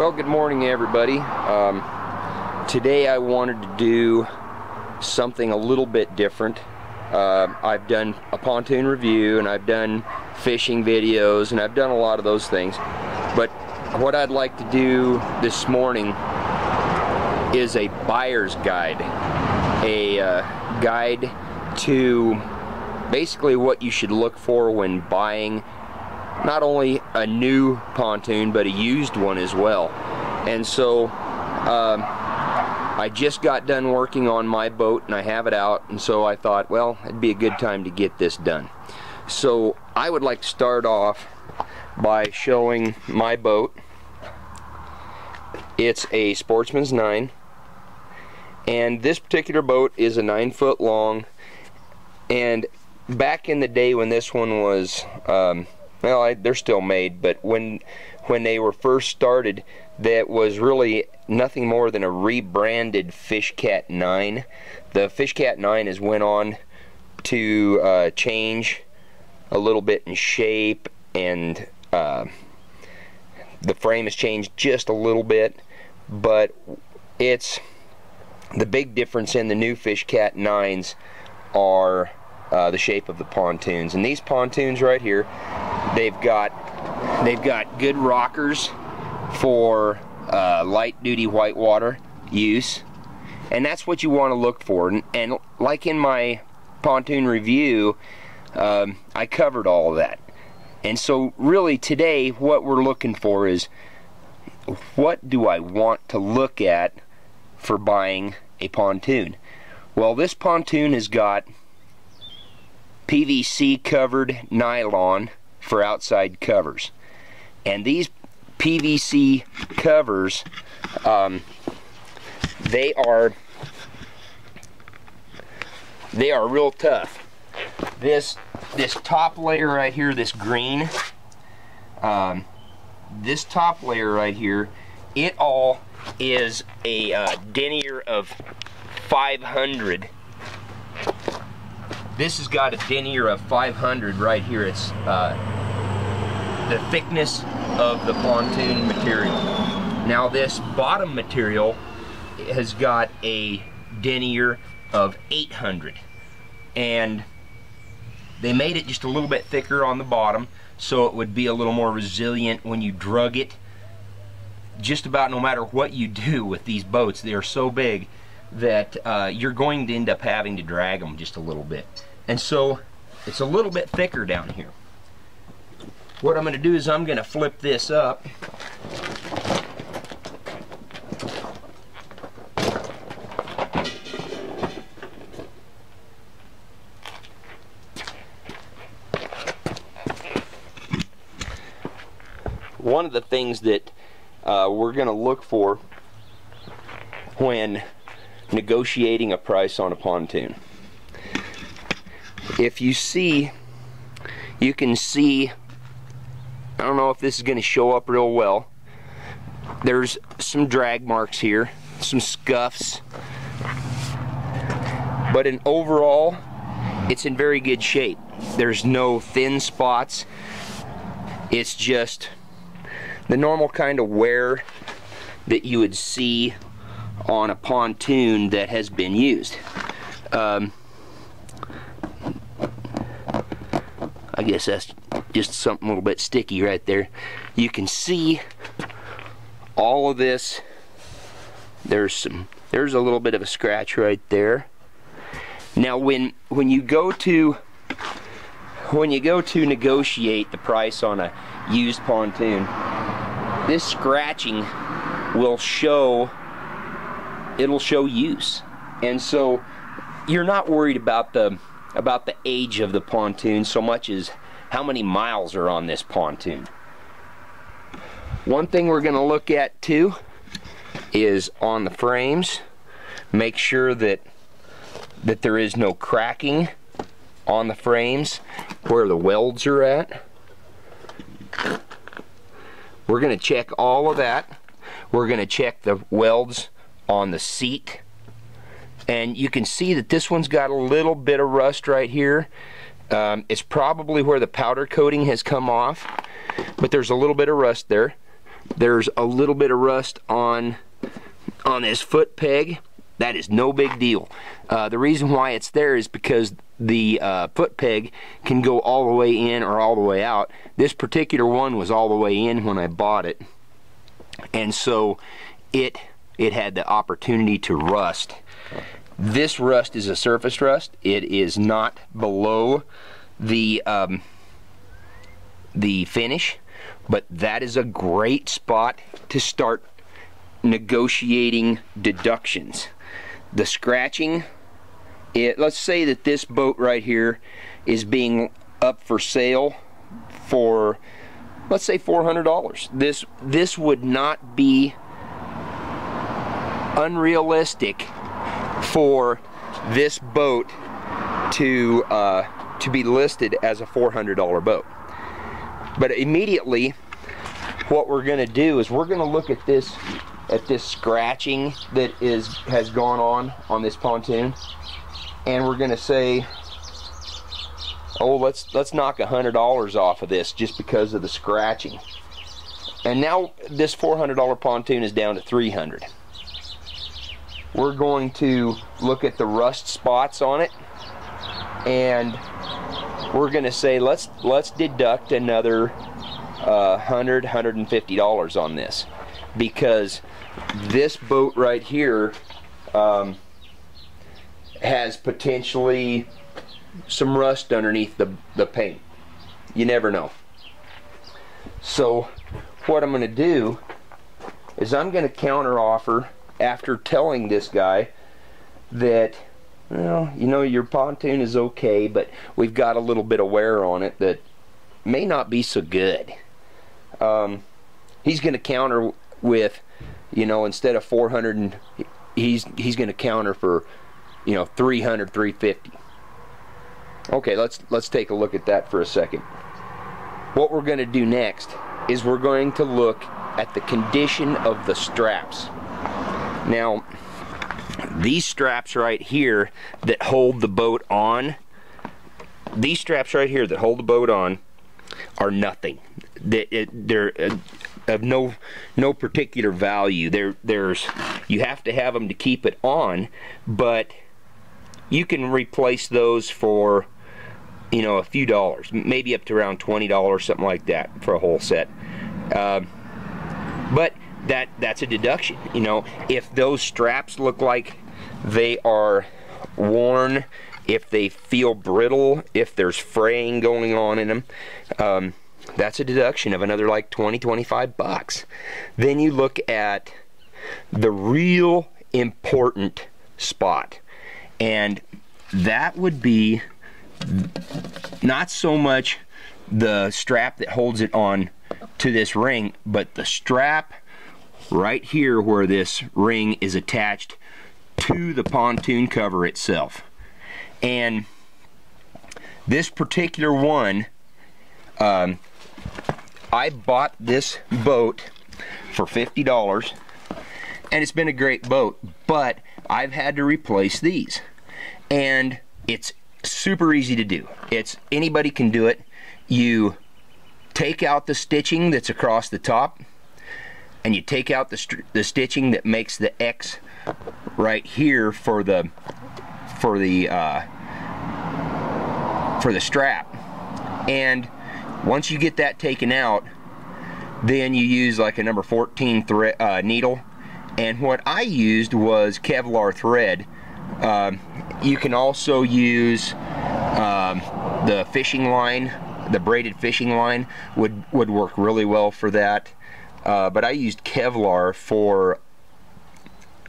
Well, good morning everybody. Today I wanted to do something a little bit different. I've done a pontoon review and I've done fishing videos and I've done a lot of those things. But what I'd like to do this morning is a buyer's guide. A guide to basically what you should look for when buying not only a new pontoon but a used one as well. And so I just got done working on my boat and I have it out, and so I thought, well, it'd be a good time to get this done. So I would like to start off by showing my boat. It's a Sportsman's 9, and this particular boat is a 9-foot long. And back in the day when this one was well, they're still made, but when they were first started, that was really nothing more than a rebranded Fish Cat 9. The Fish Cat 9 has went on to change a little bit in shape, and the frame has changed just a little bit, but it's the big difference in the new Fish Cat 9s are the shape of the pontoons. And these pontoons right here, they've got good rockers for light duty whitewater use, and that's what you want to look for. And like in my pontoon review, I covered all of that. And so really today what we're looking for is, what do I want to look at for buying a pontoon? Well, this pontoon has got PVC covered nylon for outside covers, and these PVC covers, they are real tough. This top layer right here, this green, this top layer right here, it all is a denier of 500. This has got a denier of 500 right here. It's the thickness of the pontoon material. Now this bottom material has got a denier of 800, and they made it just a little bit thicker on the bottom so it would be a little more resilient when you drug it. Just about no matter what you do with these boats, they are so big that you're going to end up having to drag them just a little bit. And so it's a little bit thicker down here. What I'm going to do is I'm going to flip this up. One of the things that we're going to look for when negotiating a price on a pontoon, if you see, you can see, I don't know if this is going to show up real well, there's some drag marks here, some scuffs, but in overall it's in very good shape. There's no thin spots. It's just the normal kind of wear that you would see on a pontoon that has been used. I guess that's just something a little bit sticky right there. You can see all of this. There's a little bit of a scratch right there. Now when you go to negotiate the price on a used pontoon, this scratching will show, it'll show use. And so you're not worried about the age of the pontoon so much as how many miles are on this pontoon. One thing we're going to look at too is on the frames. Make sure that there is no cracking on the frames where the welds are at. We're going to check all of that. We're going to check the welds on the seat. And you can see that this one's got a little bit of rust right here. It's probably where the powder coating has come off, but there's a little bit of rust there. there's a little bit of rust on this foot peg. That is no big deal. The reason why it's there is because the foot peg can go all the way in or all the way out. This particular one was all the way in when I bought it, and so it had the opportunity to rust. This rust is a surface rust. It is not below the finish, but that is a great spot to start negotiating deductions. The scratching, let's say that this boat right here is being up for sale for, let's say, $400. This would not be unrealistic for this boat to be listed as a $400 boat. But immediately, what we're going to do is we're going to look at this scratching that has gone on this pontoon, and we're going to say, oh, let's knock $100 off of this just because of the scratching. And now this $400 pontoon is down to $300. We're going to look at the rust spots on it, and we're going to say let's deduct another $150 on this, because this boat right here has potentially some rust underneath the paint. You never know. So what I'm going to do is I'm going to counter offer, after telling this guy that, well, you know, your pontoon is okay, but we've got a little bit of wear on it that may not be so good. He's going to counter with, you know, instead of 400, he's going to counter for, you know, 300, 350. Okay, let's take a look at that for a second. What we're going to do next is we're going to look at the condition of the straps. Now, these straps right here that hold the boat on, are nothing. They're of no particular value. You have to have them to keep it on, but you can replace those for, you know, a few dollars, maybe up to around $20, something like that, for a whole set. But that's a deduction. You know, if those straps look like they are worn, if they feel brittle, if there's fraying going on in them, that's a deduction of another like 20, 25 bucks. Then you look at the real important spot, and that would be not so much the strap that holds it on to this ring, but the strap right here where this ring is attached to the pontoon cover itself. And this particular one, I bought this boat for $50, and it's been a great boat, but I've had to replace these, and it's super easy to do. Anybody can do it. You take out the stitching that's across the top, and you take out the stitching that makes the X right here for the strap. And once you get that taken out, then you use like a number 14 needle, and what I used was Kevlar thread. You can also use the fishing line. The braided fishing line would work really well for that, but I used Kevlar for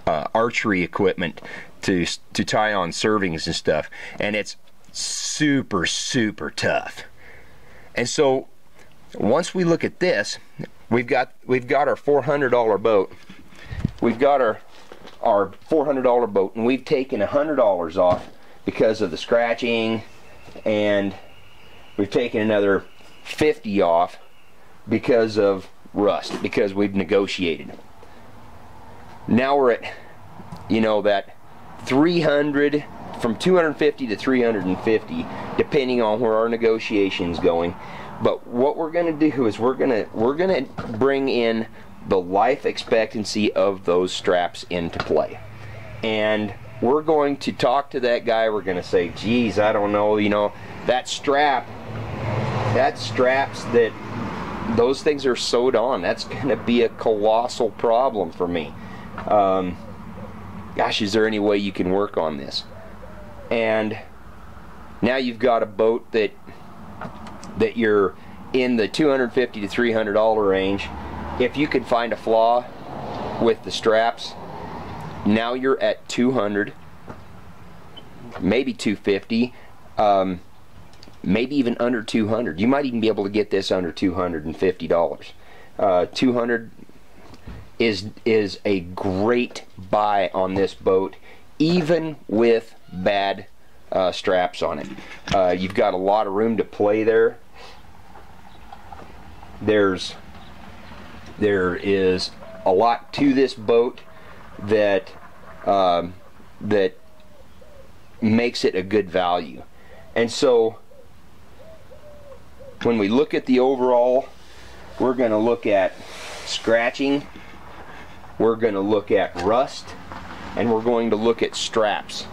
archery equipment to tie on servings and stuff, and it's super tough. And so once we look at this, we've got our $400 boat. We've got our $400 boat, and we've taken $100 off because of the scratching, and we've taken another $50 off because of rust, because we've negotiated. Now we're at, you know, that 300, from 250 to 350, depending on where our negotiation's going. But what we're going to do is we're going to bring in the life expectancy of those straps into play. And we're going to talk to that guy. We're going to say, geez, I don't know, you know, that straps that those things are sewed on, that's going to be a colossal problem for me. Gosh, is there any way you can work on this? And now you've got a boat that you're in the $250 to $300 range. If you could find a flaw with the straps, now you're at $200, maybe $250, maybe even under $200. You might even be able to get this under $250. $200 is a great buy on this boat, even with bad straps on it. You've got a lot of room to play there. There is a lot to this boat that that makes it a good value. And so when we look at the overall, we're going to look at scratching, we're going to look at rust, and we're going to look at straps.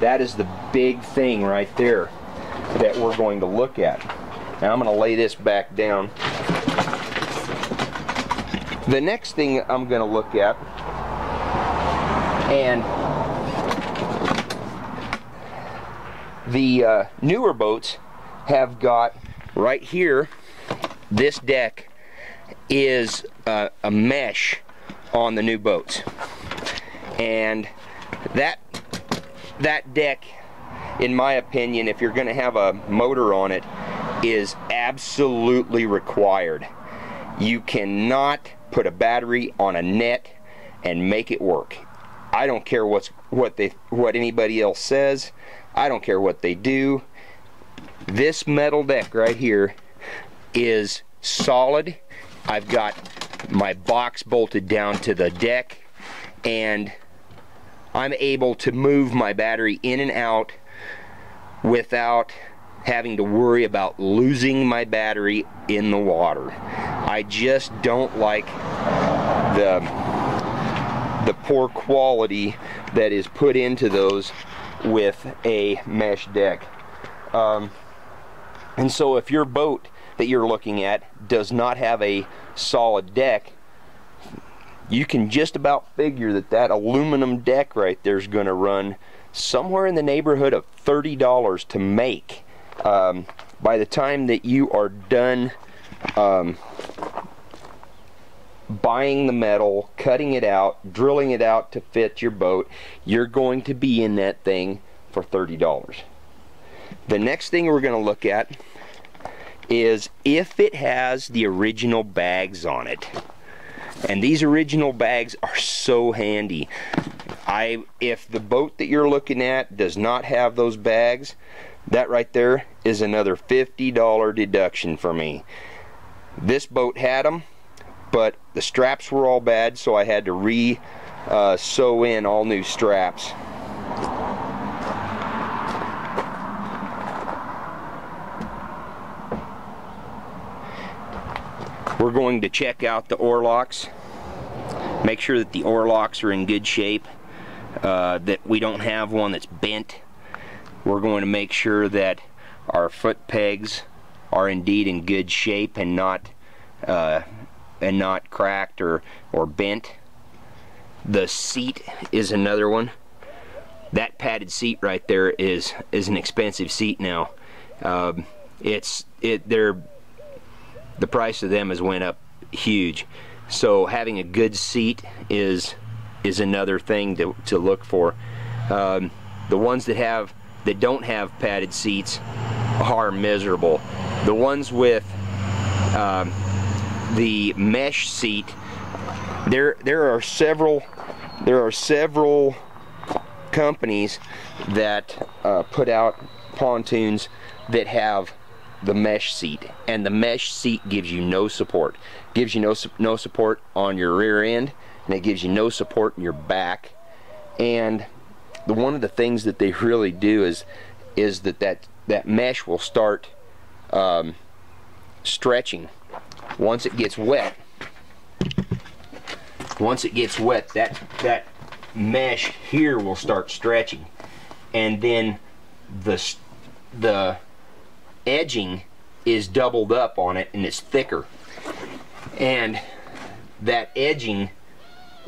That is the big thing right there that we're going to look at. Now I'm going to lay this back down. The next thing I'm going to look at, and the newer boats have got right here, this deck is a mesh on the new boats, and that deck, in my opinion, if you're going to have a motor on it, is absolutely required. You cannot put a battery on a net and make it work. I don't care what anybody else says. I don't care what they do. This metal deck right here is solid. I've got my box bolted down to the deck, and I'm able to move my battery in and out without having to worry about losing my battery in the water. I just don't like the poor quality that is put into those with a mesh deck. And so if your boat that you're looking at does not have a solid deck, you can just about figure that aluminum deck right there is going to run somewhere in the neighborhood of $30 to make. By the time that you are done buying the metal, cutting it out, drilling it out to fit your boat, you're going to be in that thing for $30. The next thing we're going to look at is if it has the original bags on it. And these original bags are so handy. If the boat that you're looking at does not have those bags, that right there is another $50 deduction for me. This boat had them, but the straps were all bad, so I had to sew in all new straps. We're going to check out the oar locks, make sure that the oar locks are in good shape, that we don't have one that's bent. We're going to make sure that our foot pegs are indeed in good shape and not cracked or bent. The seat is another one. That padded seat right there is an expensive seat now. The price of them has went up huge. So having a good seat is another thing to look for. The ones that don't have padded seats are miserable. The ones with the mesh seat, there are several companies that put out pontoons that have the mesh seat, and the mesh seat gives you no support. Gives you no support on your rear end, and it gives you no support in your back. And one of the things that they really do is that mesh will start stretching once it gets wet. once it gets wet, that mesh here will start stretching, and then the edging is doubled up on it and it's thicker, and that edging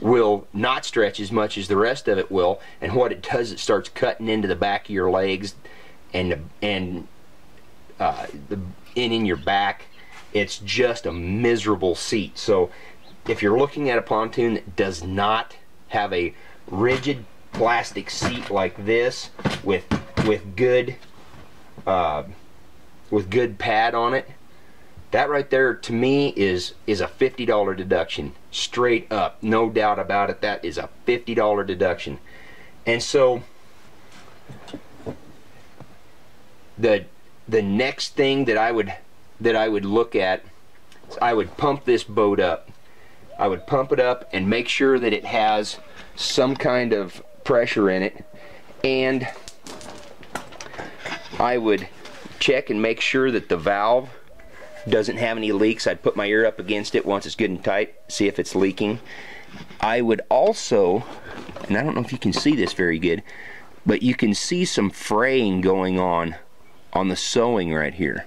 will not stretch as much as the rest of it will, and what it does, it starts cutting into the back of your legs and in your back. It's just a miserable seat. So if you're looking at a pontoon that does not have a rigid plastic seat like this with good pad on it, that right there to me is a $50 deduction, straight up, no doubt about it. That is a $50 deduction. And so the next thing that I would look at is I would pump this boat up. I would pump it up and make sure that it has some kind of pressure in it, and I would check and make sure that the valve doesn't have any leaks. I'd put my ear up against it once it's good and tight, see if it's leaking. I would also, and I don't know if you can see this very good, but you can see some fraying going on the sewing right here.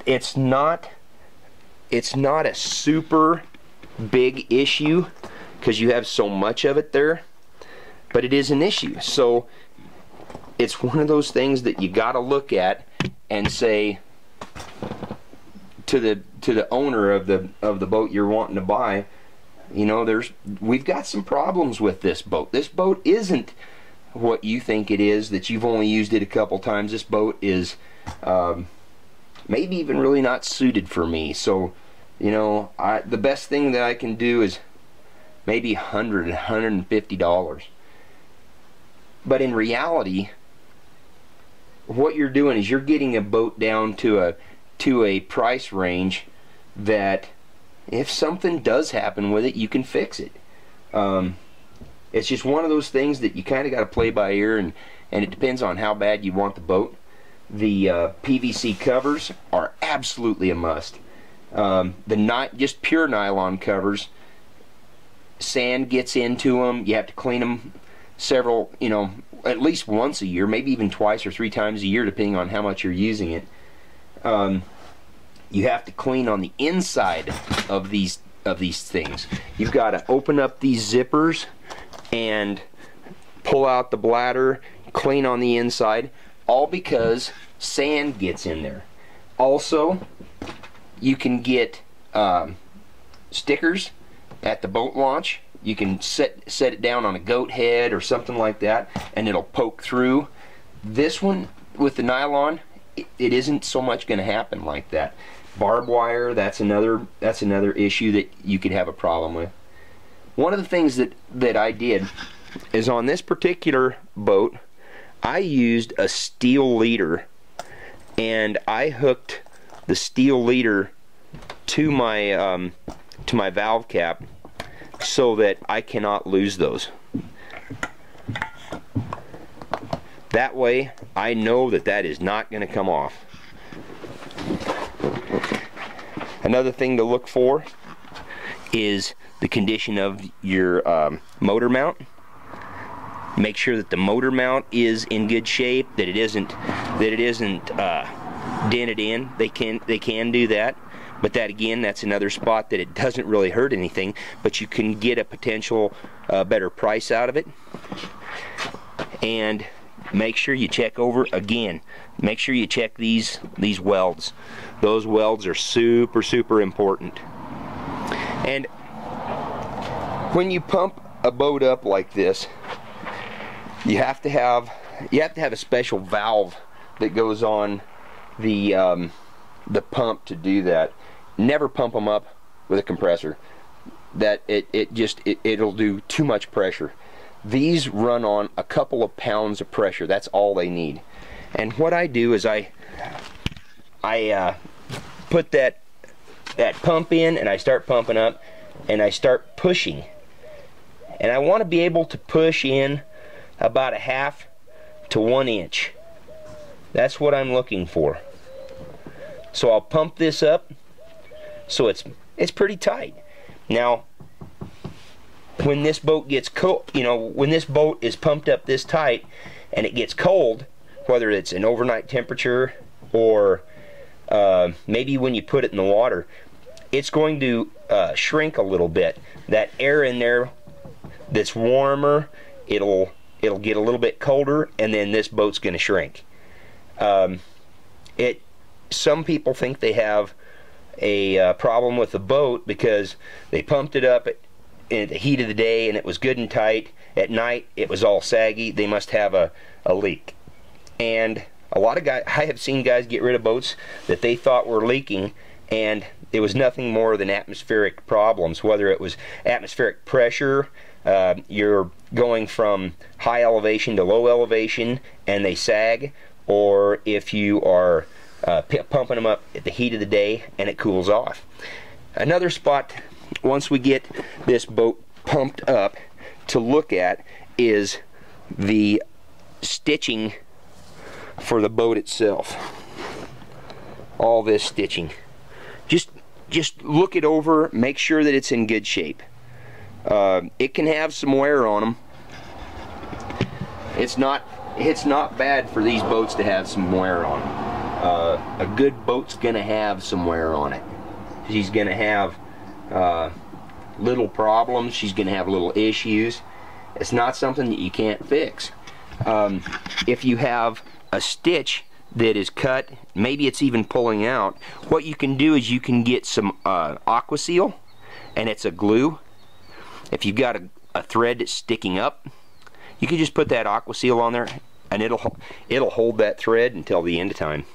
It's not a super big issue because you have so much of it there, but it is an issue. So it's one of those things that you got to look at and say to the owner of the boat you're wanting to buy, you know, we've got some problems with this boat. This boat isn't what you think it is, that you've only used it a couple times. This boat is maybe even really not suited for me. So, you know, the best thing that I can do is maybe $100, $150. But in reality, what you're doing is you're getting a boat down to a price range that if something does happen with it, you can fix it. It's just one of those things that you kind of got to play by ear, and it depends on how bad you want the boat. The PVC covers are absolutely a must. Just pure nylon covers, sand gets into them. You have to clean them several, you know, at least once a year, maybe even twice or 3 times a year, depending on how much you're using it. You have to clean on the inside of these things. You've got to open up these zippers and pull out the bladder, clean on the inside, all because sand gets in there. Also, you can get stickers at the boat launch. You can set it down on a goat head or something like that, and it'll poke through. This one with the nylon, it isn't so much going to happen like that. Barbed wire, that's another issue that you could have a problem with. One of the things that I did is on this particular boat, I used a steel leader, and I hooked the steel leader to my valve cap so that I cannot lose those. That way I know that is not going to come off. Another thing to look for is the condition of your motor mount. Make sure that the motor mount is in good shape, that it isn't dented in. They can do that, but that again, that's another spot that it doesn't really hurt anything, but you can get a potential better price out of it. And make sure you check over again. Make sure you check these welds. Those welds are super important. And when you pump a boat up like this, you have to have a special valve that goes on the pump to do that. Never pump them up with a compressor. That it'll do too much pressure. These run on a couple of pounds of pressure. That's all they need. And what I do is I put that pump in, and I start pumping up, and I start pushing. And I want to be able to push in about a 1/2 to 1 inch. That's what I'm looking for. So I'll pump this up so it's it's pretty tight. Now, when this boat gets cold, you know, when this boat is pumped up this tight and it gets cold, whether it's an overnight temperature or maybe when you put it in the water, it's going to shrink a little bit. That air in there that's warmer, it'll get a little bit colder, and then this boat's going to shrink. Some people think they have a problem with the boat because they pumped it up in the heat of the day and it was good and tight. At night it was all saggy. They must have a leak. And a lot of guys, I have seen guys get rid of boats that they thought were leaking, and it was nothing more than atmospheric problems, whether it was atmospheric pressure, you're going from high elevation to low elevation and they sag, or if you are pumping them up at the heat of the day and it cools off. Another spot, once we get this boat pumped up, to look at is the stitching for the boat itself. All this stitching. Just look it over, make sure that it's in good shape. It can have some wear on them. It's not bad for these boats to have some wear on them. A good boat's gonna have some wear on it. She's gonna have little problems. She's gonna have little issues. It's not something that you can't fix. If you have a stitch that is cut, maybe it's even pulling out, what you can do is you can get some aqua seal, and it's a glue. If you've got a thread that's sticking up, you can just put that aqua seal on there and it'll hold that thread until the end of time.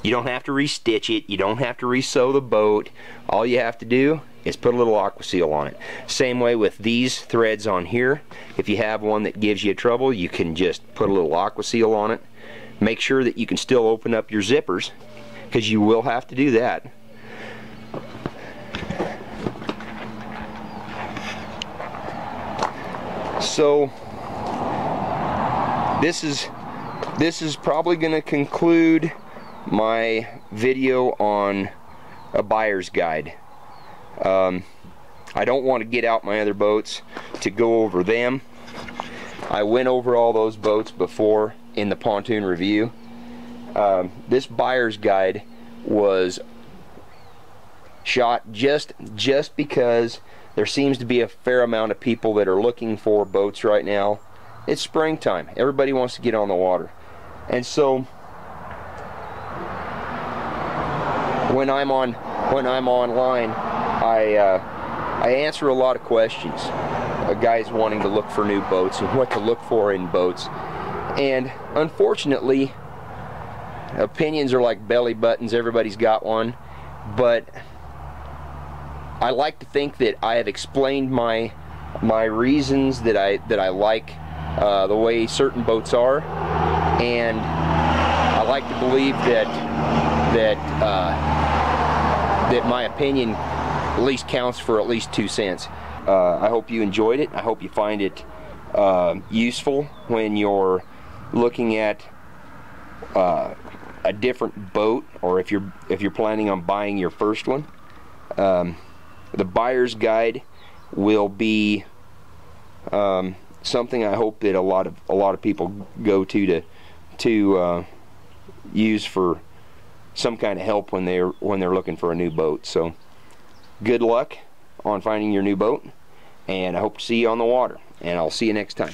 You don't have to restitch it, you don't have to resew the boat. All you have to do is put a little aqua seal on it. Same way with these threads on here. If you have one that gives you trouble, you can just put a little aqua seal on it. Make sure that you can still open up your zippers, because you will have to do that. So this is probably going to conclude my video on a buyer's guide. I don't want to get out my other boats to go over them. I went over all those boats before in the pontoon review. This buyer's guide was shot just because there seems to be a fair amount of people that are looking for boats right now. It's springtime. Everybody wants to get on the water. And so when I'm online, I answer a lot of questions. Guys wanting to look for new boats and what to look for in boats. And unfortunately, opinions are like belly buttons. Everybody's got one. But I like to think that I have explained my reasons that I like the way certain boats are, and I like to believe that my opinion at least counts for at least 2 cents. I hope you enjoyed it. I hope you find it useful when you're looking at a different boat, or if you're planning on buying your first one. The buyer's guide will be something I hope that a lot of people go to use for some kind of help when they're looking for a new boat. So good luck on finding your new boat, and I hope to see you on the water, and I'll see you next time.